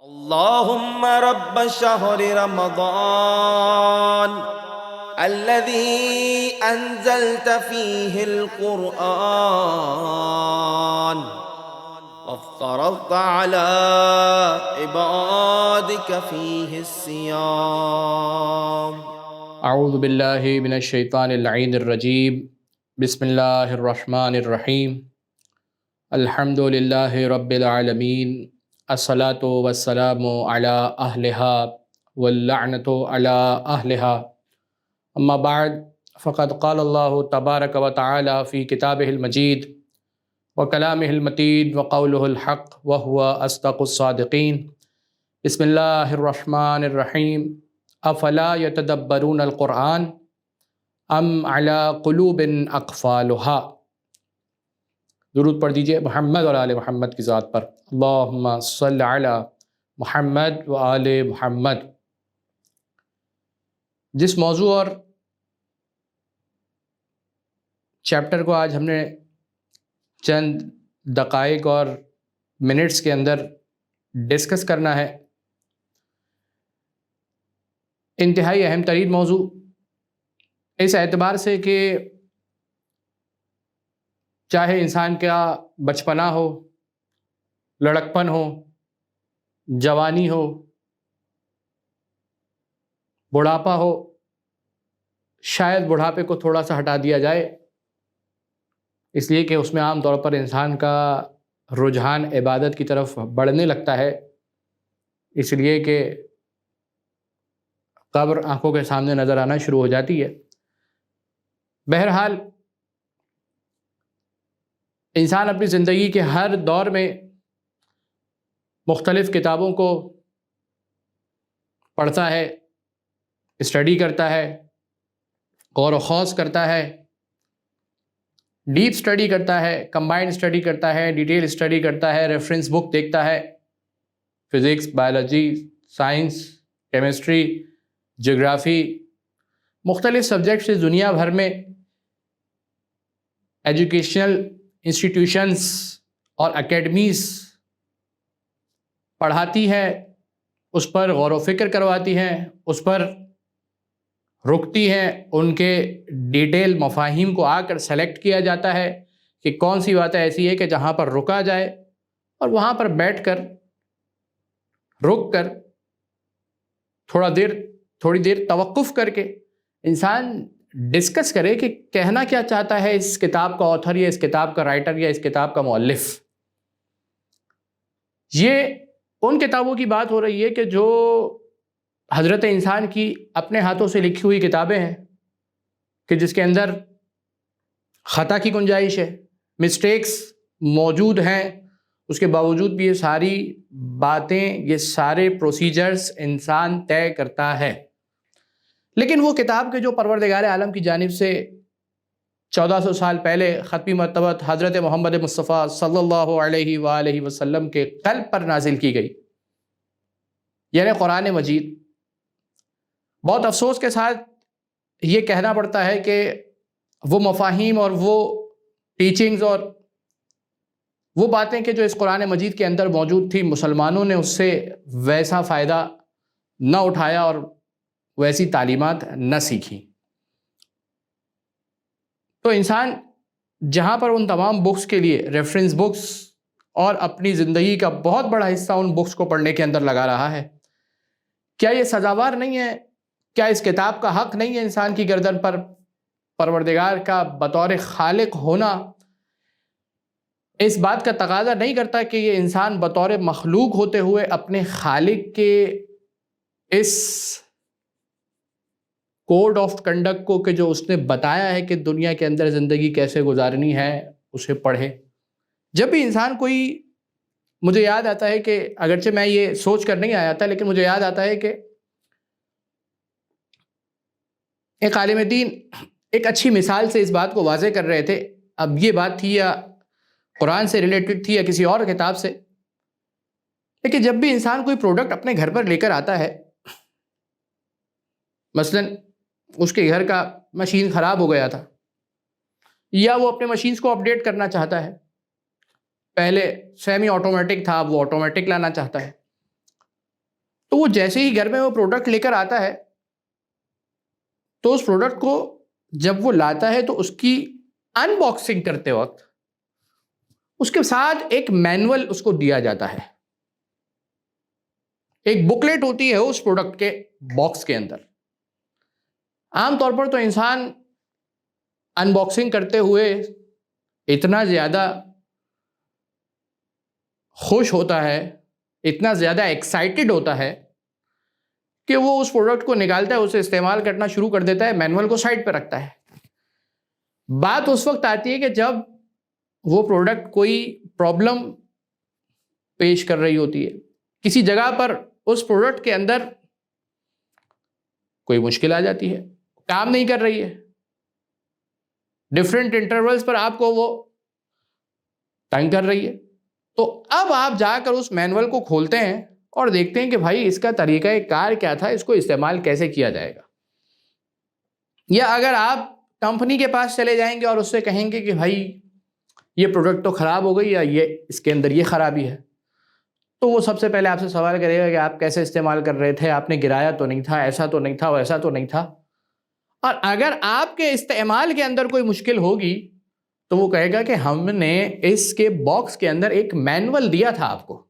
اللهم رب شهر رمضان الذي أنزلت فيه القرآن وافترضت على عبادك فيه الصيام. اعوذ باللہ من الشیطان اللعین الرجیم. بسم اللہ الرحمن الرحیم. الحمد للہ رب العالمین. الصلاۃ والسلام علی اہلہا واللعنۃ علی اہلہا. اما بعد فقد قال اللہ تبارک و تعالی فی کتابہ المجید وکلامہ المتین وقولہ الحق وہو اصدق الصادقین. بسم اللہ الرحمن الرحیم. افلا یتدبرون القرآن ام علی قلوب اقفالها. درود پڑھ دیجئے محمد اور آل محمد کی ذات پر. اللہم صل علی محمد و آل محمد. جس موضوع اور چیپٹر کو آج ہم نے چند دقائق اور منٹس کے اندر ڈسکس کرنا ہے، انتہائی اہم ترین موضوع اس اعتبار سے کہ چاہے انسان کا بچپنا ہو، لڑکپن ہو، جوانی ہو، بڑھاپا ہو، شاید بڑھاپے کو تھوڑا سا ہٹا دیا جائے، اس لیے کہ اس میں عام طور پر انسان کا رجحان عبادت کی طرف بڑھنے لگتا ہے، اس لیے کہ قبر آنکھوں کے سامنے نظر آنا شروع ہو جاتی ہے. بہرحال انسان اپنی زندگی کے ہر دور میں مختلف کتابوں کو پڑھتا ہے، اسٹڈی کرتا ہے، غور و خوض کرتا ہے، ڈیپ اسٹڈی کرتا ہے، کمبائنڈ اسٹڈی کرتا ہے، ڈیٹیل اسٹڈی کرتا ہے، ریفرنس بک دیکھتا ہے، فزکس، بایولوجی، سائنس، کیمسٹری، جغرافی، مختلف سبجیکٹس دنیا بھر میں ایجوکیشنل انسٹیٹیوشنز اور اکیڈمیز پڑھاتی ہے، اس پر غور و فکر کرواتی ہیں، اس پر رکتی ہیں، ان کے ڈیٹیل مفاہیم کو آ کر سلیکٹ کیا جاتا ہے کہ کون سی باتیں ایسی ہے کہ جہاں پر رکا جائے، اور وہاں پر بیٹھ کر رک کر تھوڑی دیر توقف کر کے انسان ڈسکس کرے کہ کہنا کیا چاہتا ہے اس کتاب کا آتھر یا اس کتاب کا رائٹر یا اس کتاب کا مؤلف. یہ ان کتابوں کی بات ہو رہی ہے کہ جو حضرت انسان کی اپنے ہاتھوں سے لکھی ہوئی کتابیں ہیں، کہ جس کے اندر خطا کی گنجائش ہے، مسٹیکس موجود ہیں، اس کے باوجود بھی یہ ساری باتیں، یہ سارے پروسیجرز انسان طے کرتا ہے. لیکن وہ کتاب کے جو پروردگار عالم کی جانب سے 1400 سال پہلے ختمی مرتبہ حضرت محمد مصطفیٰ صلی اللہ علیہ وآلہ وسلم کے قلب پر نازل کی گئی، یعنی قرآن مجید. بہت افسوس کے ساتھ یہ کہنا پڑتا ہے کہ وہ مفاہیم اور وہ ٹیچنگز اور وہ باتیں کہ جو اس قرآن مجید کے اندر موجود تھی، مسلمانوں نے اس سے ویسا فائدہ نہ اٹھایا اور ویسی تعلیمات نہ سیکھی. تو انسان جہاں پر ان تمام بکس کے لیے ریفرنس بکس اور اپنی زندگی کا بہت بڑا حصہ ان بکس کو پڑھنے کے اندر لگا رہا ہے، کیا یہ سزاوار نہیں ہے؟ کیا اس کتاب کا حق نہیں ہے انسان کی گردن پر؟ پروردگار کا بطور خالق ہونا اس بات کا تقاضا نہیں کرتا کہ یہ انسان بطور مخلوق ہوتے ہوئے اپنے خالق کے اس کوڈ آف کنڈکٹ کو کہ جو اس نے بتایا ہے کہ دنیا کے اندر زندگی کیسے گزارنی ہے اسے پڑھے. جب بھی انسان کوئی، مجھے یاد آتا ہے کہ اگرچہ میں یہ سوچ کر نہیں آیا تھا، لیکن مجھے یاد آتا ہے کہ ایک عالم دین ایک اچھی مثال سے اس بات کو واضح کر رہے تھے. اب یہ بات تھی یا قرآن سے ریلیٹڈ تھی یا کسی اور کتاب سے، لیکن جب بھی انسان کوئی پروڈکٹ اپنے گھر پر لے کر آتا ہے، مثلاً اس کے گھر کا مشین خراب ہو گیا تھا، یا وہ اپنے مشینز کو اپڈیٹ کرنا چاہتا ہے، پہلے سیمی آٹومیٹک تھا، اب وہ آٹومیٹک لانا چاہتا ہے، تو وہ جیسے ہی گھر میں وہ پروڈکٹ لے کر آتا ہے تو اس پروڈکٹ کو جب وہ لاتا ہے تو اس کی ان باکسنگ کرتے وقت اس کے ساتھ ایک مینول اس کو دیا جاتا ہے، ایک بکلیٹ ہوتی ہے اس پروڈکٹ کے باکس کے اندر۔ عام طور پر تو انسان ان باکسنگ کرتے ہوئے اتنا زیادہ خوش ہوتا ہے، اتنا زیادہ ایکسائٹڈ ہوتا ہے کہ وہ اس پروڈکٹ کو نکالتا ہے، اسے استعمال کرنا شروع کر دیتا ہے، مینول کو سائڈ پہ رکھتا ہے۔ بات اس وقت آتی ہے کہ جب وہ پروڈکٹ کوئی پرابلم پیش کر رہی ہوتی ہے، کسی جگہ پر اس پروڈکٹ کے اندر کوئی مشکل آ جاتی ہے، کام نہیں کر رہی ہے، ڈفرینٹ انٹرولز پر آپ کو وہ تنگ کر رہی ہے، تو اب آپ جا کر اس مینول کو کھولتے ہیں اور دیکھتے ہیں کہ بھائی اس کا طریقہ کار کیا تھا، اس کو استعمال کیسے کیا جائے گا۔ یا اگر آپ کمپنی کے پاس چلے جائیں گے اور اس سے کہیں گے کہ بھائی یہ پروڈکٹ تو خراب ہو گئی یا یہ اس کے اندر یہ خرابی ہے، تو وہ سب سے پہلے آپ سے سوال کرے گا کہ آپ کیسے استعمال کر رہے تھے، آپ نے گرایا تو نہیں تھا، ایسا تو نہیں تھا، ویسا تو نہیں تھا۔ اور اگر آپ کے استعمال کے اندر کوئی مشکل ہوگی تو وہ کہے گا کہ ہم نے اس کے باکس کے اندر ایک مینول دیا تھا آپ کو،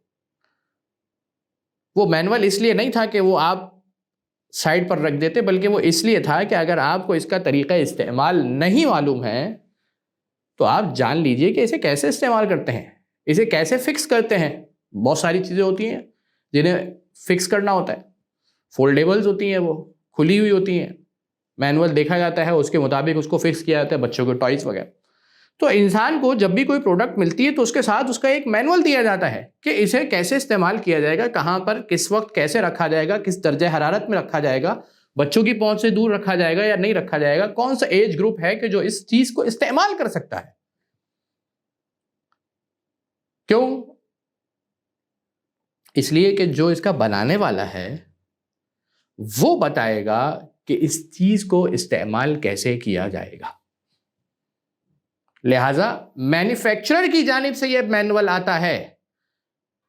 وہ مینول اس لیے نہیں تھا کہ وہ آپ سائڈ پر رکھ دیتے، بلکہ وہ اس لیے تھا کہ اگر آپ کو اس کا طریقہ استعمال نہیں معلوم ہے تو آپ جان لیجئے کہ اسے کیسے استعمال کرتے ہیں، اسے کیسے فکس کرتے ہیں۔ بہت ساری چیزیں ہوتی ہیں جنہیں فکس کرنا ہوتا ہے، فولڈیبلز ہوتی ہیں، وہ کھلی ہوئی ہوتی ہیں، مینول دیکھا جاتا ہے، اس کے مطابق اس کو فکس کیا جاتا ہے، بچوں کے ٹوائز وغیرہ۔ تو انسان کو جب بھی کوئی پروڈکٹ ملتی ہے تو اس کے ساتھ اس کا ایک مینول دیا جاتا ہے کہ اسے کیسے استعمال کیا جائے گا، کہاں پر کس وقت کیسے رکھا جائے گا، کس درجہ حرارت میں رکھا جائے گا، بچوں کی پہنچ سے دور رکھا جائے گا یا نہیں رکھا جائے گا، کون سا ایج گروپ ہے کہ جو اس چیز کو استعمال کر سکتا ہے۔ کیوں؟ اس لیے کہ جو اس کا بنانے والا ہے وہ بتائے گا کہ اس چیز کو استعمال کیسے کیا جائے گا۔ لہذا مینوفیکچرر کی جانب سے یہ مینول آتا ہے،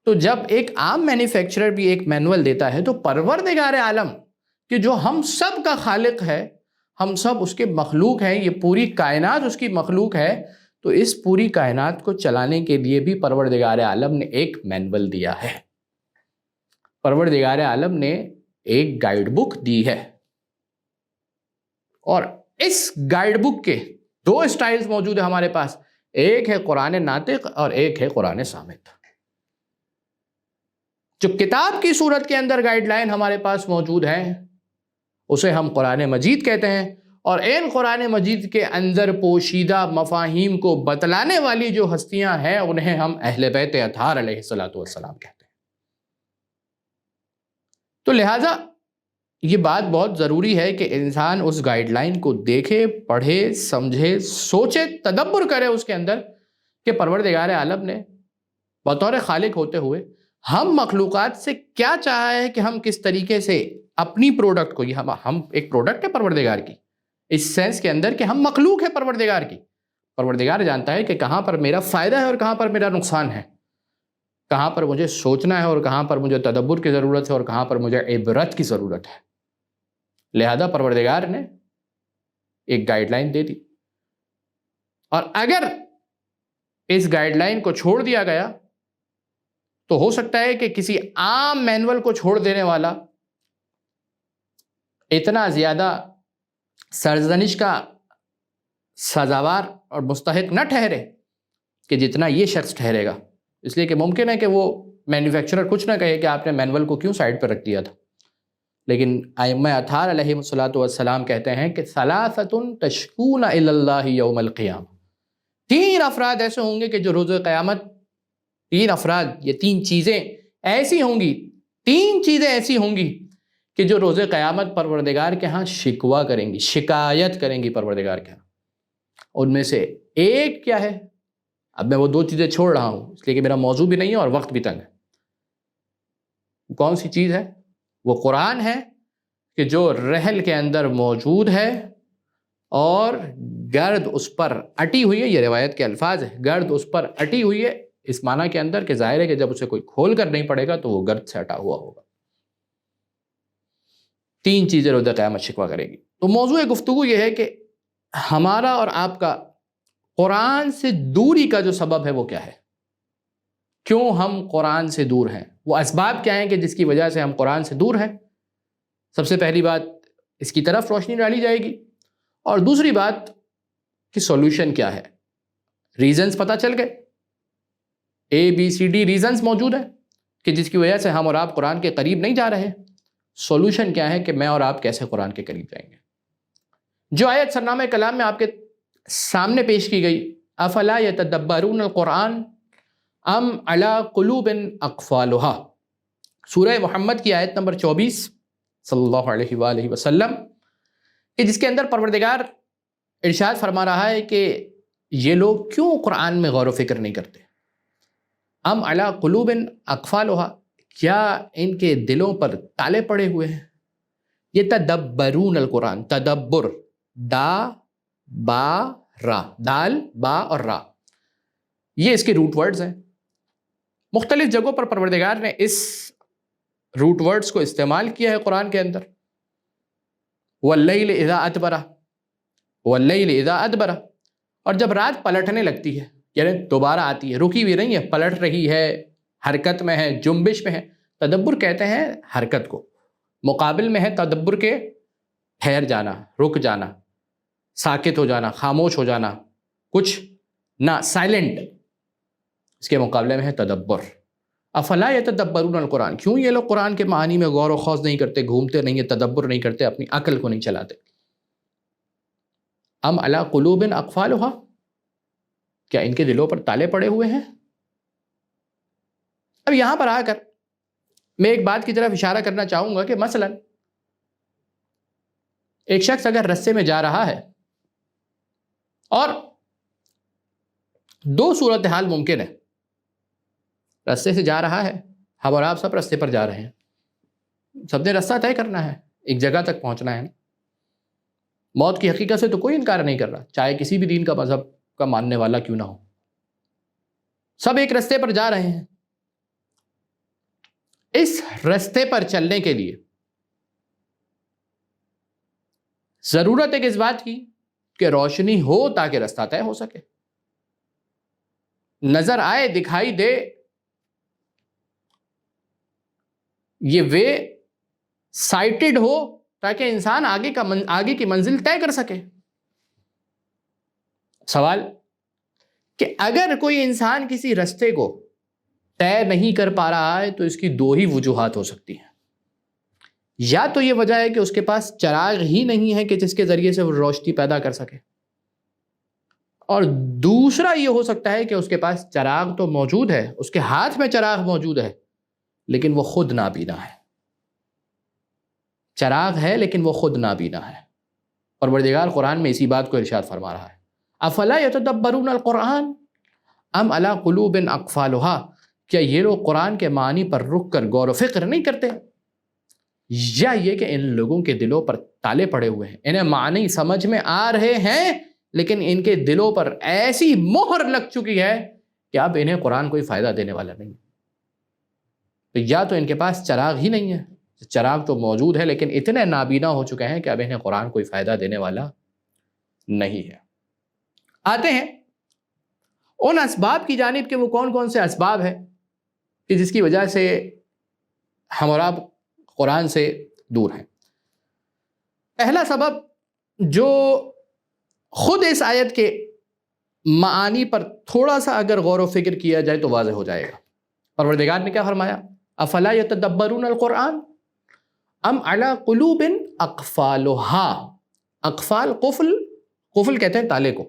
تو جب ایک عام مینوفیکچرر بھی ایک مینول دیتا ہے تو پروردگار عالم کہ جو ہم سب کا خالق ہے، ہم سب اس کے مخلوق ہیں، یہ پوری کائنات اس کی مخلوق ہے، تو اس پوری کائنات کو چلانے کے لیے بھی پروردگار عالم نے ایک مینول دیا ہے، پروردگار عالم نے ایک گائیڈ بک دی ہے۔ اور اس گائیڈ بک کے دو اسٹائلز موجود ہیں ہمارے پاس، ایک ہے قرآن ناطق اور ایک ہے قرآن صامت۔ جو کتاب کی صورت کے اندر گائیڈ لائن ہمارے پاس موجود ہیں اسے ہم قرآن مجید کہتے ہیں، اور ان قرآن مجید کے اندر پوشیدہ مفاہیم کو بتلانے والی جو ہستیاں ہیں انہیں ہم اہل بیت اطہار علیہ السلام کہتے ہیں۔ تو لہٰذا یہ بات بہت ضروری ہے کہ انسان اس گائیڈ لائن کو دیکھے، پڑھے، سمجھے، سوچے، تدبر کرے اس کے اندر کہ پروردگار عالم نے بطور خالق ہوتے ہوئے ہم مخلوقات سے کیا چاہا ہے کہ ہم کس طریقے سے اپنی پروڈکٹ کو، ہم ایک پروڈکٹ ہے پروردگار کی، اس سینس کے اندر کہ ہم مخلوق ہے پروردگار کی۔ پروردگار جانتا ہے کہ کہاں پر میرا فائدہ ہے اور کہاں پر میرا نقصان ہے، کہاں پر مجھے سوچنا ہے اور کہاں پر مجھے تدبر کی ضرورت ہے اور کہاں پر مجھے عبرت کی ضرورت ہے۔ لہذا پروردگار نے ایک گائیڈ لائن دے دی، اور اگر اس گائیڈ لائن کو چھوڑ دیا گیا تو ہو سکتا ہے کہ کسی عام مینول کو چھوڑ دینے والا اتنا زیادہ سرزنش کا سزاوار اور مستحق نہ ٹھہرے کہ جتنا یہ شخص ٹھہرے گا، اس لیے کہ ممکن ہے کہ وہ مینوفیکچرر کچھ نہ کہے کہ آپ نے مینول کو کیوں سائڈ پہ رکھ دیا تھا، لیکن ائمہ اطہار علیہ السلام کہتے ہیں کہ ثلاثۃ تشکون الی اللہ یوم القیامہ، تین افراد ایسے ہوں گے کہ جو روز قیامت، تین افراد، یہ تین چیزیں ایسی ہوں گی، تین چیزیں ایسی ہوں گی کہ جو روز قیامت پروردگار کے ہاں شکوہ کریں گی، شکایت کریں گی پروردگار کے ہاں۔ ان میں سے ایک کیا ہے؟ اب میں وہ دو چیزیں چھوڑ رہا ہوں اس لیے کہ میرا موضوع بھی نہیں ہے اور وقت بھی تنگ ہے۔ کون سی چیز ہے؟ وہ قرآن ہے کہ جو رحل کے اندر موجود ہے اور گرد اس پر اٹی ہوئی ہے، یہ روایت کے الفاظ ہے، گرد اس پر اٹی ہوئی ہے، اس معنی کے اندر کہ ظاہر ہے کہ جب اسے کوئی کھول کر نہیں پڑے گا تو وہ گرد سے اٹا ہوا ہوگا۔ 3 چیزیں روز قیامت شکوہ کرے گی۔ تو موضوع گفتگو یہ ہے کہ ہمارا اور آپ کا قرآن سے دوری کا جو سبب ہے وہ کیا ہے، کیوں ہم قرآن سے دور ہیں، وہ اسباب کیا ہیں کہ جس کی وجہ سے ہم قرآن سے دور ہیں۔ سب سے پہلی بات اس کی طرف روشنی ڈالی جائے گی، اور دوسری بات کہ سولوشن کیا ہے۔ ریزنز پتہ چل گئے، ABCD ریزنز موجود ہیں کہ جس کی وجہ سے ہم اور آپ قرآن کے قریب نہیں جا رہے۔ سولوشن کیا ہے کہ میں اور آپ کیسے قرآن کے قریب جائیں گے۔ جو آیت سرنامہ کلام میں آپ کے سامنے پیش کی گئی، افلا یتدبرون القرآن ام علی قلوب اقفالها، سورہ محمد کی آیت نمبر 24 صلی اللہ علیہ وآلہ وسلم، کہ جس کے اندر پروردگار ارشاد فرما رہا ہے کہ یہ لوگ کیوں قرآن میں غور و فکر نہیں کرتے۔ ام علی قلوب اقفالها، کیا ان کے دلوں پر تالے پڑے ہوئے ہیں۔ یہ تدبرون القرآن، تدبر، دا با را، دال با اور را، یہ اس کے روٹ ورڈز ہیں۔ مختلف جگہوں پر پروردگار نے اس روٹ ورڈز کو استعمال کیا ہے قرآن کے اندر۔ واللیل اذا ادبر، واللیل اذا ادبر، اور جب رات پلٹنے لگتی ہے، یعنی دوبارہ آتی ہے، رکی ہوئی نہیں ہے، پلٹ رہی ہے، حرکت میں ہے، جنبش میں ہے۔ تدبر کہتے ہیں حرکت کو، مقابل میں ہے تدبر کے ٹھہر جانا، رک جانا، ساکت ہو جانا، خاموش ہو جانا، کچھ نہ، سائلنٹ، اس کے مقابلے میں ہے تدبر۔ افلا یتدبرون القرآن، کیوں یہ لوگ قرآن کے معانی میں غور و خوض نہیں کرتے، گھومتے نہیں ہیں، تدبر نہیں کرتے، اپنی عقل کو نہیں چلاتے۔ ام علی قلوب اقفالها، کیا ان کے دلوں پر تالے پڑے ہوئے ہیں۔ اب یہاں پر آ کر میں ایک بات کی طرف اشارہ کرنا چاہوں گا کہ مثلا ایک شخص اگر رستے میں جا رہا ہے، اور 2 صورتحال ممکن ہے، رستے سے جا رہا ہے، ہم اور آپ سب رستے پر جا رہے ہیں، سب نے رستہ طے کرنا ہے، ایک جگہ تک پہنچنا ہے۔ موت کی حقیقت سے تو کوئی انکار نہیں کر رہا، چاہے کسی بھی دین کا مذہب کا ماننے والا کیوں نہ ہو، سب ایک رستے پر جا رہے ہیں۔ اس رستے پر چلنے کے لیے ضرورت ہے کہ اس بات کی کہ روشنی ہو تاکہ رستہ طے ہو سکے، نظر آئے، دکھائی دے، یہ وے سائٹڈ ہو تاکہ انسان آگے کی منزل طے کر سکے۔ سوال کہ اگر کوئی انسان کسی رستے کو طے نہیں کر پا رہا ہے تو اس کی 2 ہی وجوہات ہو سکتی ہیں۔ یا تو یہ وجہ ہے کہ اس کے پاس چراغ ہی نہیں ہے کہ جس کے ذریعے سے وہ روشنی پیدا کر سکے، اور دوسرا یہ ہو سکتا ہے کہ اس کے پاس چراغ تو موجود ہے، اس کے ہاتھ میں چراغ موجود ہے، لیکن وہ خود نابینا ہے۔ چراغ ہے لیکن وہ خود نابینا ہے۔ پروردگار قرآن میں اسی بات کو ارشاد فرما رہا ہے، افلا یتدبرون القرآن ام علی قلوب اقفالها، کیا یہ لوگ قرآن کے معنی پر رک کر غور و فکر نہیں کرتے، یا یہ کہ ان لوگوں کے دلوں پر تالے پڑے ہوئے ہیں، انہیں معنی سمجھ میں آ رہے ہیں لیکن ان کے دلوں پر ایسی مہر لگ چکی ہے کہ اب انہیں قرآن کوئی فائدہ دینے والا نہیں۔ تو یا تو ان کے پاس چراغ ہی نہیں ہے، چراغ تو موجود ہے لیکن اتنے نابینا ہو چکے ہیں کہ اب انہیں قرآن کوئی فائدہ دینے والا نہیں ہے۔ آتے ہیں ان اسباب کی جانب کہ وہ کون کون سے اسباب ہیں کہ جس کی وجہ سے ہم اور آپ قرآن سے دور ہیں۔ پہلا سبب جو خود اس آیت کے معانی پر تھوڑا سا اگر غور و فکر کیا جائے تو واضح ہو جائے گا۔ پروردگار نے کیا فرمایا، افلا یتدبرون القرآن ام علی قلوب اقفالها، اقفال قفل کہتے ہیں تالے کو،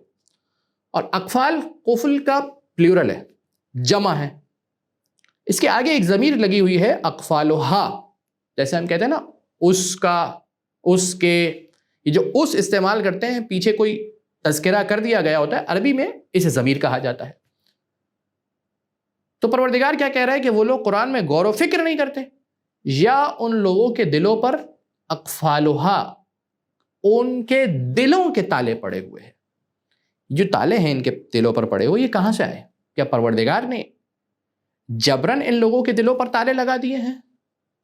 اور اقفال قفل کا پلیورل ہے، جمع ہے، اس کے آگے ایک ضمیر لگی ہوئی ہے اقفالها، جیسے ہم کہتے ہیں نا اس کا، اس کے، یہ جو اس استعمال کرتے ہیں پیچھے کوئی تذکرہ کر دیا گیا ہوتا ہے، عربی میں اسے ضمیر کہا جاتا ہے۔ تو پروردگار کیا کہہ رہا ہے کہ وہ لوگ قرآن میں غور و فکر نہیں کرتے، یا ان لوگوں کے دلوں پر اقفالها، ان کے دلوں کے تالے پڑے ہوئے ہیں۔ جو تالے ہیں ان کے دلوں پر پڑے ہوئے، یہ کہاں سے آئے؟ کیا پروردگار نے جبرن ان لوگوں کے دلوں پر تالے لگا دیے ہیں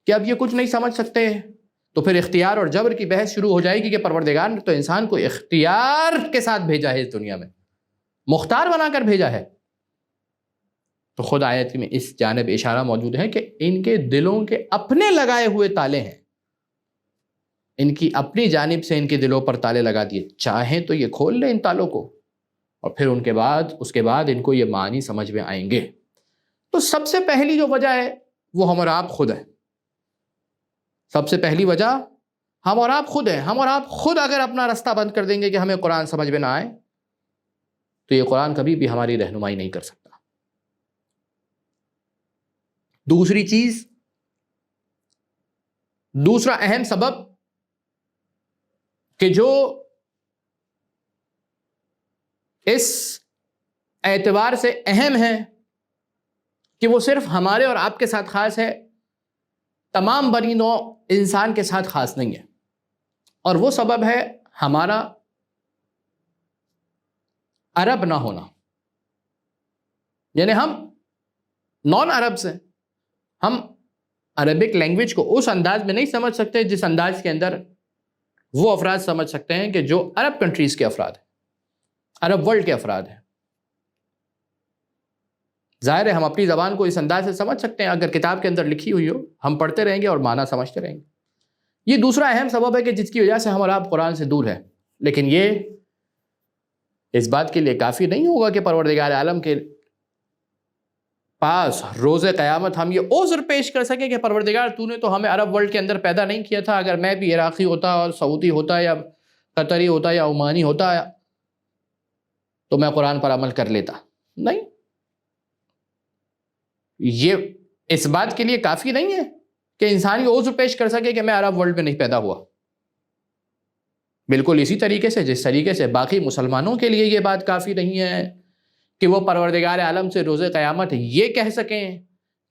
کہ اب یہ کچھ نہیں سمجھ سکتے، تو پھر اختیار اور جبر کی بحث شروع ہو جائے گی کہ پروردگار نے تو انسان کو اختیار کے ساتھ بھیجا ہے اس دنیا میں، مختار بنا کر بھیجا ہے۔ تو خود آیت میں اس جانب اشارہ موجود ہے کہ ان کے دلوں کے اپنے لگائے ہوئے تالے ہیں، ان کی اپنی جانب سے ان کے دلوں پر تالے لگا دیے، چاہیں تو یہ کھول لیں ان تالوں کو، اور پھر اس کے بعد ان کو یہ معنی سمجھ میں آئیں گے۔ تو سب سے پہلی جو وجہ ہے وہ ہم اور آپ خود ہیں۔ سب سے پہلی وجہ ہم اور آپ خود ہیں۔ ہم اور آپ خود اگر اپنا راستہ بند کر دیں گے کہ ہمیں قرآن سمجھ میں نہ آئے، تو یہ قرآن کبھی بھی ہماری رہنمائی نہیں کر سکتا۔ دوسری چیز، دوسرا اہم سبب کہ جو اس اعتبار سے اہم ہے کہ وہ صرف ہمارے اور آپ کے ساتھ خاص ہے، تمام بنی نوع انسان کے ساتھ خاص نہیں ہے، اور وہ سبب ہے ہمارا عرب نہ ہونا۔ یعنی ہم نان عربس ہیں، ہم عربک لینگویج کو اس انداز میں نہیں سمجھ سکتے جس انداز کے اندر وہ افراد سمجھ سکتے ہیں کہ جو عرب کنٹریز کے افراد ہیں، عرب ورلڈ کے افراد ہیں۔ ظاہر ہے ہم اپنی زبان کو اس انداز سے سمجھ سکتے ہیں، اگر کتاب کے اندر لکھی ہوئی ہو ہم پڑھتے رہیں گے اور معنی سمجھتے رہیں گے۔ یہ دوسرا اہم سبب ہے کہ جس کی وجہ سے ہم اور آپ قرآن سے دور ہیں۔ لیکن یہ اس بات کے لیے کافی نہیں ہوگا کہ پروردگار عالم کے پاس روز قیامت ہم یہ عذر پیش کر سکیں کہ پروردگار تو نے تو ہمیں عرب ورلڈ کے اندر پیدا نہیں کیا تھا، اگر میں بھی عراقی ہوتا اور سعودی ہوتا یا قطری ہوتا یا عمانی ہوتا تو میں قرآن پر عمل کر لیتا۔ نہیں، یہ اس بات کے لیے کافی نہیں ہے کہ انسان یہ عذر پیش کر سکے کہ میں عرب ورلڈ میں نہیں پیدا ہوا۔ بالکل اسی طریقے سے جس طریقے سے باقی مسلمانوں کے لیے یہ بات کافی نہیں ہے کہ وہ پروردگار عالم سے روز قیامت یہ کہہ سکیں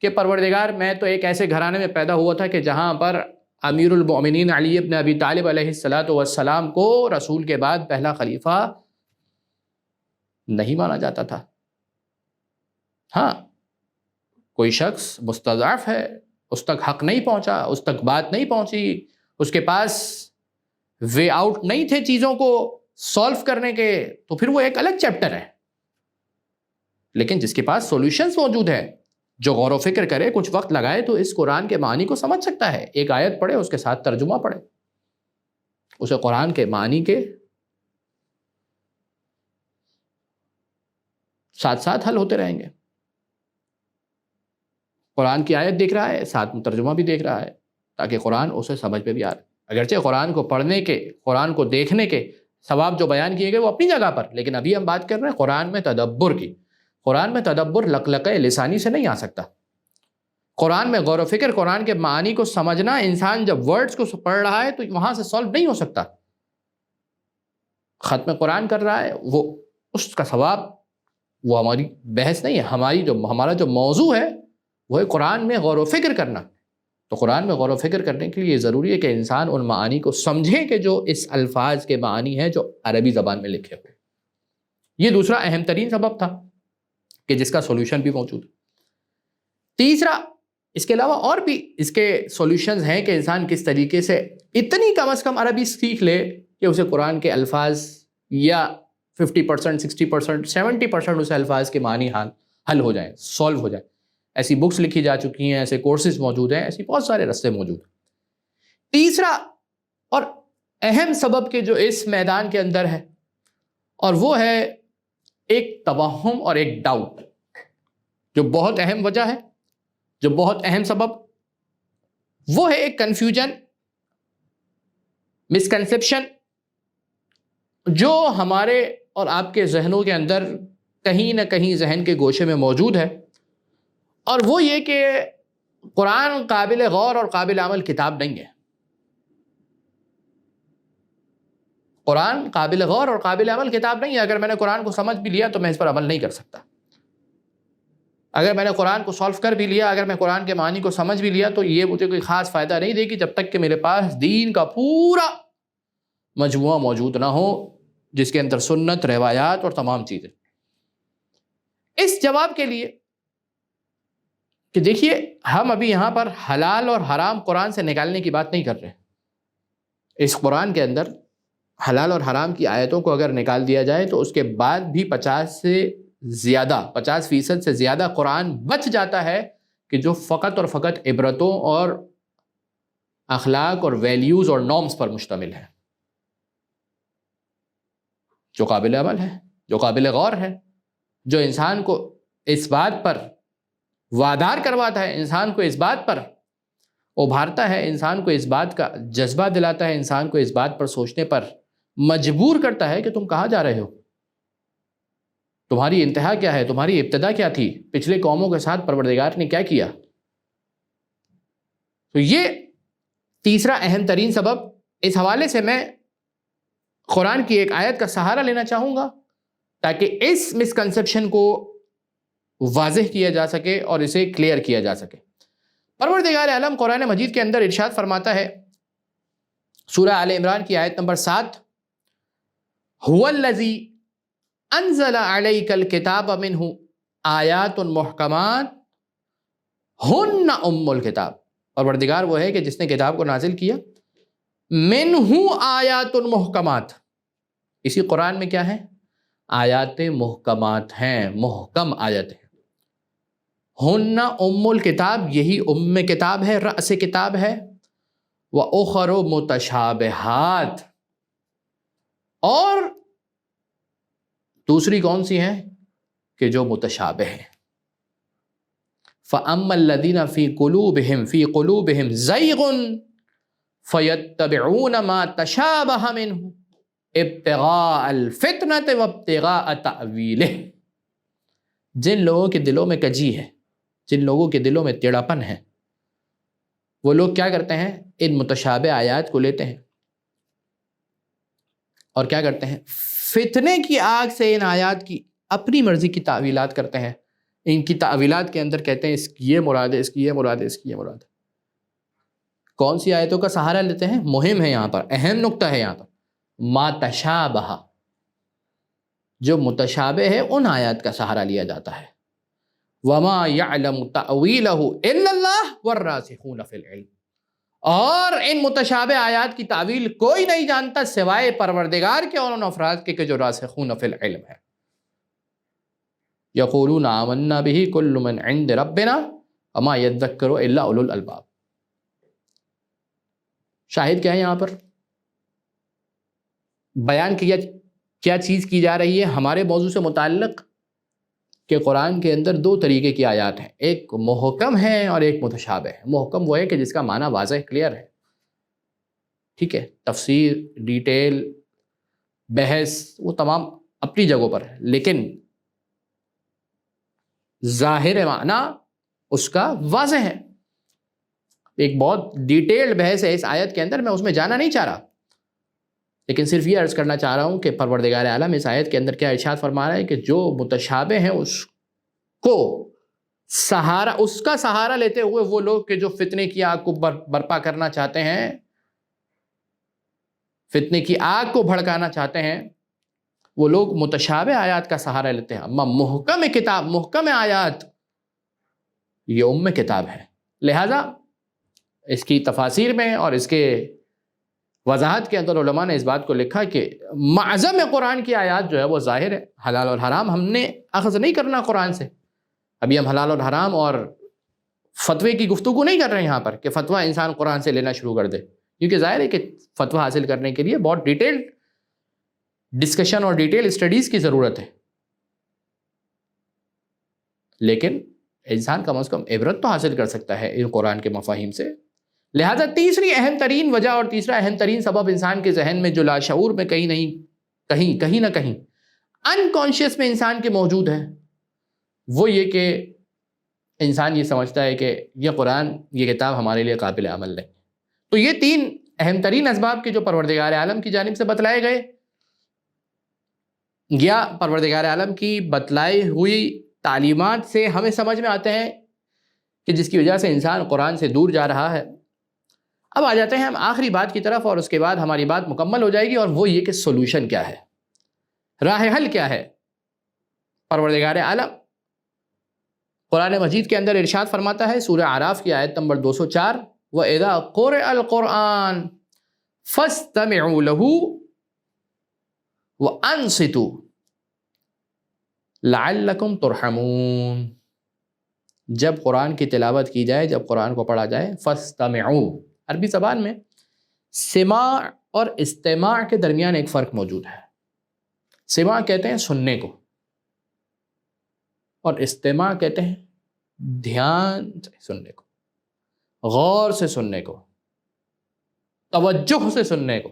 کہ پروردگار میں تو ایک ایسے گھرانے میں پیدا ہوا تھا کہ جہاں پر امیر المؤمنین علی ابن ابی طالب علیہ السلام کو رسول کے بعد پہلا خلیفہ نہیں مانا جاتا تھا۔ ہاں، کوئی شخص مستضعف ہے، اس تک حق نہیں پہنچا، اس تک بات نہیں پہنچی، اس کے پاس وے آؤٹ نہیں تھے چیزوں کو سولو کرنے کے، تو پھر وہ ایک الگ چیپٹر ہے۔ لیکن جس کے پاس سولوشنز موجود ہیں، جو غور و فکر کرے، کچھ وقت لگائے، تو اس قرآن کے معنی کو سمجھ سکتا ہے۔ ایک آیت پڑھے، اس کے ساتھ ترجمہ پڑھے، اسے قرآن کے معنی کے ساتھ ساتھ حل ہوتے رہیں گے۔ قرآن کی آیت دیکھ رہا ہے، ساتھ میں ترجمہ بھی دیکھ رہا ہے، تاکہ قرآن اسے سمجھ میں بھی آ رہا ہے۔ اگرچہ قرآن کو پڑھنے کے، قرآن کو دیکھنے کے ثواب جو بیان کیے گئے وہ اپنی جگہ پر، لیکن ابھی ہم بات کر رہے ہیں قرآن میں تدبر کی۔ قرآن میں تدبر لقلقہ لسانی سے نہیں آ سکتا۔ قرآن میں غور و فکر، قرآن کے معانی کو سمجھنا، انسان جب ورڈز کو پڑھ رہا ہے تو وہاں سے سولو نہیں ہو سکتا۔ ختم قرآن کر رہا ہے، وہ اس کا ثواب، وہ ہماری بحث نہیں ہے۔ ہمارا جو موضوع ہے وہ ہے قرآن میں غور و فکر کرنا۔ تو قرآن میں غور و فکر کرنے کے لیے ضروری ہے کہ انسان ان معانی کو سمجھے کہ جو اس الفاظ کے معانی ہیں جو عربی زبان میں لکھے ہوئے۔ یہ دوسرا اہم ترین سبب تھا کہ جس کا سولوشن بھی موجود ہے۔ تیسرا، اس کے علاوہ اور بھی اس کے سولوشنز ہیں کہ انسان کس طریقے سے اتنی کم از کم عربی سیکھ لے کہ اسے قرآن کے الفاظ یا 50%، 60%، 70% اسے الفاظ کے معنی حل ہو جائیں، سولو ہو جائیں۔ ایسی بکس لکھی جا چکی ہیں، ایسے کورسز موجود ہیں، ایسی بہت سارے راستے موجود ہیں۔ تیسرا اور اہم سبب کہ جو اس میدان کے اندر ہے، اور وہ ہے ایک توہم اور ایک ڈاؤٹ، جو بہت اہم وجہ ہے، جو بہت اہم سبب، وہ ہے ایک کنفیوژن، مسکنسیپشن، جو ہمارے اور آپ کے ذہنوں کے اندر کہیں نہ کہیں ذہن کے گوشے میں موجود ہے، اور وہ یہ کہ قرآن قابل غور اور قابل عمل کتاب نہیں ہے۔ قرآن قابل غور اور قابل عمل کتاب نہیں ہے۔ اگر میں نے قرآن کو سمجھ بھی لیا تو میں اس پر عمل نہیں کر سکتا۔ اگر میں نے قرآن کو سولو کر بھی لیا، اگر میں قرآن کے معنی کو سمجھ بھی لیا، تو یہ مجھے کوئی خاص فائدہ نہیں دے گی جب تک کہ میرے پاس دین کا پورا مجموعہ موجود نہ ہو، جس کے اندر سنت، روایات اور تمام چیزیں۔ اس جواب کے لیے کہ دیکھیے، ہم ابھی یہاں پر حلال اور حرام قرآن سے نکالنے کی بات نہیں کر رہے، اس قرآن کے اندر حلال اور حرام کی آیتوں کو اگر نکال دیا جائے تو اس کے بعد بھی 50% سے زیادہ قرآن بچ جاتا ہے کہ جو فقط اور فقط عبرتوں اور اخلاق اور ویلیوز اور نارمز پر مشتمل ہے، جو قابل عمل ہے، جو قابل غور ہے، جو انسان کو اس بات پر وادار کرواتا ہے، انسان کو اس بات پر ابھارتا ہے، انسان کو اس بات کا جذبہ دلاتا ہے، انسان کو اس بات پر سوچنے پر مجبور کرتا ہے کہ تم کہاں جا رہے ہو، تمہاری انتہا کیا ہے، تمہاری ابتدا کیا تھی، پچھلے قوموں کے ساتھ پروردگار نے کیا کیا۔ تو یہ تیسرا اہم ترین سبب، اس حوالے سے میں قرآن کی ایک آیت کا سہارا لینا چاہوں گا تاکہ اس مسکنسیپشن کو واضح کیا جا سکے اور اسے کلیئر کیا جا سکے۔ پروردگار عالم قرآن مجید کے اندر ارشاد فرماتا ہے، سورہ آل عمران کی آیت نمبر 7، هو الذی انزل علیک الکتاب منہ آیات محکمات ہن ام الکتاب، پروردگار وہ ہے کہ جس نے کتاب کو نازل کیا، منہ آیات محکمات، اسی قرآن میں کیا ہے؟ آیات محکمات ہیں، محکم آیت ہیں۔ ہن ام الکتاب، یہی ام کتاب ہے، رأس کتاب ہے، وَأُخَرُ مُتَشَابِہَاتٌ، اور دوسری کون سی ہیں کہ جو متشابہ ہیں۔ فَأَمَّا الَّذِينَ فِي قُلُوبِهِمْ زَيْغٌ فَيَتَّبِعُونَ مَا تَشَابَهَ مِنْهُ ابتغاء الفتنة وابتغاء تأویلہ، جن لوگوں کے دلوں میں کجی ہے، جن لوگوں کے دلوں میں ٹیڑھاپن ہے، وہ لوگ کیا کرتے ہیں؟ ان متشابہ آیات کو لیتے ہیں اور کیا کرتے ہیں؟ فتنے کی آگ سے ان آیات کی اپنی مرضی کی تعویلات کرتے ہیں، ان کی تعویلات کے اندر کہتے ہیں اس کی یہ مراد ہے، اس کی یہ مراد ہے، اس کی یہ مراد ہے۔ کون سی آیتوں کا سہارا لیتے ہیں؟ مہم ہے یہاں پر، اہم نقطہ ہے یہاں پر، ما تشابہ، جو متشابہ ہے ان آیات کا سہارا لیا جاتا ہے۔ وما يعلم تأویلہ الا اللہ والراسخون فی العلم، اور ان متشابہ آیات کی تعویل کوئی نہیں جانتا سوائے پروردگار کے اور ان افراد کے جو راسخون فی العلم ہے۔ یقولون آمنا بہ کل من عند ربنا وما یذکر الا اولو الالباب۔ شاہد کیا ہے یہاں پر؟ بیان کیا چیز کی جا رہی ہے ہمارے موضوع سے متعلق کہ قرآن کے اندر دو طریقے کی آیات ہیں، ایک محکم ہے اور ایک متشابہ ہے۔ محکم وہ ہے کہ جس کا معنی واضح کلیئر ہے، ٹھیک ہے، تفسیر، ڈیٹیل، بحث وہ تمام اپنی جگہوں پر ہے، لیکن ظاہر معنی اس کا واضح ہے۔ ایک بہت ڈیٹیلڈ بحث ہے اس آیت کے اندر، میں اس میں جانا نہیں چاہ رہا، لیکن صرف یہ عرض کرنا چاہ رہا ہوں کہ پروردگار عالم اس آیت کے اندر کیا ارشاد فرما رہا ہے کہ جو متشابہ ہیں اس کو سہارا، اس کا سہارا لیتے ہوئے وہ لوگ کہ جو فتنے کی آگ کو برپا کرنا چاہتے ہیں، فتنے کی آگ کو بھڑکانا چاہتے ہیں، وہ لوگ متشابہ آیات کا سہارا لیتے ہیں۔ اما محکم کتاب، محکم آیات یہ ام کتاب ہے، لہذا اس کی تفاسیر میں اور اس کے وضاحت کے اندر علماء نے اس بات کو لکھا کہ معظم قرآن کی آیات جو ہے وہ ظاہر ہے، حلال اور حرام ہم نے اخذ نہیں کرنا قرآن سے۔ ابھی ہم حلال اور حرام اور فتوے کی گفتگو نہیں کر رہے ہیں یہاں پر کہ فتویٰ انسان قرآن سے لینا شروع کر دے، کیونکہ ظاہر ہے کہ فتویٰ حاصل کرنے کے لیے بہت ڈیٹیل ڈسکشن اور ڈیٹیل اسٹڈیز کی ضرورت ہے، لیکن انسان کم از کم عبرت تو حاصل کر سکتا ہے ان قرآن کے مفاہیم سے۔ لہذا تیسری اہم ترین وجہ اور تیسرا اہم ترین سبب انسان کے ذہن میں جو لاشعور میں کہیں نہ کہیں انکانشیس میں انسان کے موجود ہے، وہ یہ کہ انسان یہ سمجھتا ہے کہ یہ قرآن، یہ کتاب ہمارے لیے قابل عمل نہیں۔ تو یہ تین اہم ترین اسباب کے جو پروردگار عالم کی جانب سے بتلائے گئے یا پروردگار عالم کی بتلائی ہوئی تعلیمات سے ہمیں سمجھ میں آتے ہیں کہ جس کی وجہ سے انسان قرآن سے دور جا رہا ہے۔ اب آ جاتے ہیں ہم آخری بات کی طرف اور اس کے بعد ہماری بات مکمل ہو جائے گی، اور وہ یہ کہ سولوشن کیا ہے، راہ حل کیا ہے۔ پروردگار عالم قرآن مجید کے اندر ارشاد فرماتا ہے، سورہ اعراف کی آیت نمبر 204، وَإِذَا قُرِئَ الْقُرْآنُ فاستمعوا له وانصتوا لعلکم ترحمون. جب قرآن کی تلاوت کی جائے، جب قرآن کو پڑھا جائے، فاستمعوا، عربی زبان میں سماع اور استماع کے درمیان ایک فرق موجود ہے. سماع کہتے ہیں سننے کو، اور استماع کہتے ہیں دھیان سے سننے کو، غور سے سننے کو، توجہ سے سننے کو.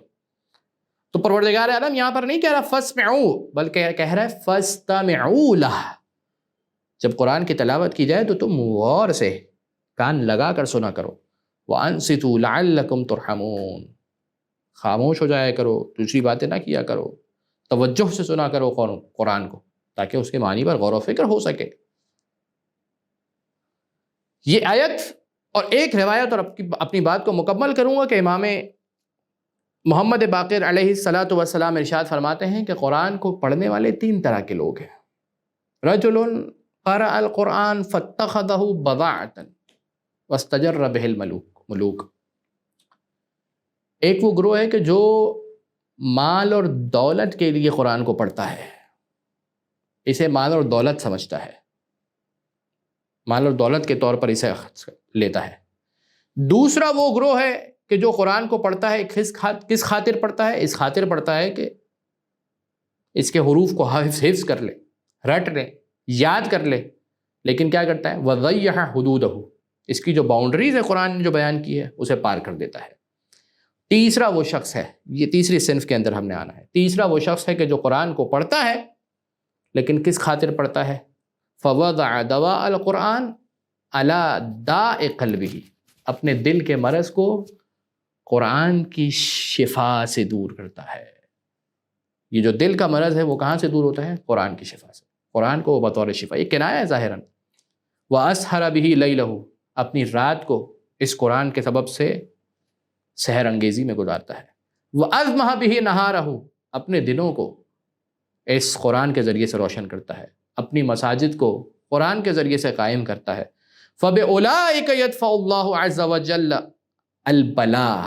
تو پروردگار عالم یہاں پر نہیں کہہ رہا فاسمعوا، بلکہ کہہ رہا ہے فاستمعوا لہ. جب قرآن کی تلاوت کی جائے تو تم غور سے کان لگا کر سنا کرو. وانصتوا لعلکم ترحمون، خاموش ہو جایا کرو، دوسری باتیں نہ کیا کرو، توجہ سے سنا کرو قرآن کو، تاکہ اس کے معنی پر غور و فکر ہو سکے. یہ آیت اور ایک روایت، اور اپنی بات کو مکمل کروں گا کہ امام محمد باقر علیہ الصلاۃ والسلام ارشاد فرماتے ہیں کہ قرآن کو پڑھنے والے 3 طرح کے لوگ ہیں. رجل قرأ القرآن فاتخذہ بضاعۃ واستجر بہ الملوک. ایک وہ گروہ ہے کہ جو مال اور دولت کے لیے قرآن کو پڑھتا ہے، اسے مال اور دولت سمجھتا ہے، مال اور دولت کے طور پر اسے لیتا ہے. دوسرا وہ گروہ ہے کہ جو قرآن کو پڑھتا ہے کس خاطر پڑھتا ہے؟ اس خاطر پڑھتا ہے کہ اس کے حروف کو حفظ کر لے، رٹ لے، یاد کر لے، لیکن کیا کرتا ہے؟ وَضَيَّعَ حُدُودَهُ، اس کی جو باؤنڈریز ہے قرآن نے جو بیان کی ہے اسے پار کر دیتا ہے. تیسرا وہ شخص ہے، یہ تیسری صنف کے اندر ہم نے آنا ہے، تیسرا وہ شخص ہے کہ جو قرآن کو پڑھتا ہے لیکن کس خاطر پڑھتا ہے؟ فَوَضَعَ دَوَاءَ الْقُرْآنِ عَلَى دَاءِ قَلْبِهِ، اپنے دل کے مرض کو قرآن کی شفا سے دور کرتا ہے. یہ جو دل کا مرض ہے وہ کہاں سے دور ہوتا ہے؟ قرآن کی شفا سے. قرآن کو بطور شفا، یہ کنایہ ہے ظاہراً. وَأَسْحَرَ بِهِ لَيْلَهُ، اپنی رات کو اس قرآن کے سبب سے سحر انگیزی میں گزارتا ہے. وَأَظْمَحَ بِهِ نَهَارَهُ، اپنے دنوں کو اس قرآن کے ذریعے سے روشن کرتا ہے، اپنی مساجد کو قرآن کے ذریعے سے قائم کرتا ہے. فَبِأُولَٰئِكَ يَدْفَعُ اللَّهُ عَزَّ وَجَلَّ الْبَلَاءَ،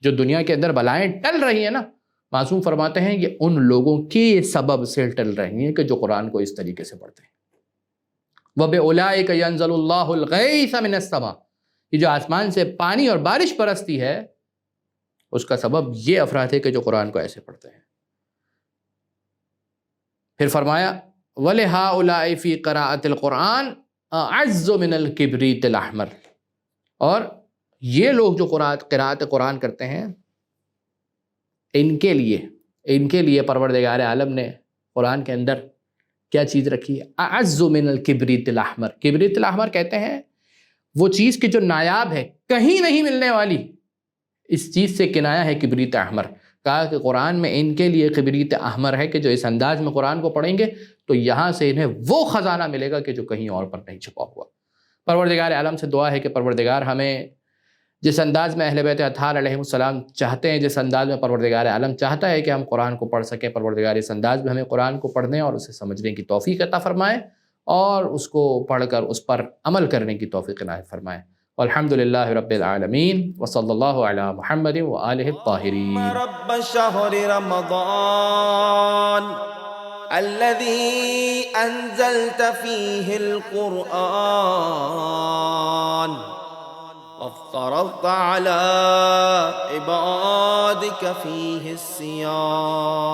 جو دنیا کے اندر بلائیں ٹل رہی ہیں نا، معصوم فرماتے ہیں یہ ان لوگوں کے سبب سے ٹل رہی ہیں کہ جو قرآن کو اس طریقے سے پڑھتے ہیں. وَبِأُولَٰئِكَ يَنزَلُ اللَّهُ الْغَيْثَ مِنَ السَّمَاءِ، یہ جو آسمان سے پانی اور بارش برستی ہے اس کا سبب یہ افراد ہے کہ جو قرآن کو ایسے پڑھتے ہیں. پھر فرمایا وَلِهَٰؤُلَاءِ فِي قِرَاءَةِ الْقُرْآنِ أَعَزُّ مِنَ الْكِبْرِيتِ الْأَحْمَرِ، اور یہ لوگ جو قراءت قرآن کرتے ہیں ان کے لیے پروردگار عالم نے قرآن کے اندر کیا چیز رکھی ہے؟ اعز من الکبریت الاحمر. کبریت الاحمر کہتے ہیں وہ چیز کی جو نایاب ہے، کہیں نہیں ملنے والی، اس چیز سے کنایا ہے کبریت احمر. کہا کہ قرآن میں ان کے لیے کبریت احمر ہے کہ جو اس انداز میں قرآن کو پڑھیں گے تو یہاں سے انہیں وہ خزانہ ملے گا کہ جو کہیں اور پر نہیں چھپا ہوا. پروردگار عالم سے دعا ہے کہ پروردگار ہمیں جس انداز میں اہل بیت اطہار علیہ السلام چاہتے ہیں، جس انداز میں پروردگار عالم چاہتا ہے کہ ہم قرآن کو پڑھ سکیں، پروردگار اس انداز میں ہمیں قرآن کو پڑھنے اور اسے سمجھنے کی توفیق عطا فرمائے، اور اس کو پڑھ کر اس پر عمل کرنے کی توفیق عنایت فرمائے. والحمدللہ رب العالمین، وصلی اللہ علی محمد وآلہ الطاہرین. رب شہر رمضان الذي أنزلت فيه القرآن وافترضت على عبادك فيه الصيام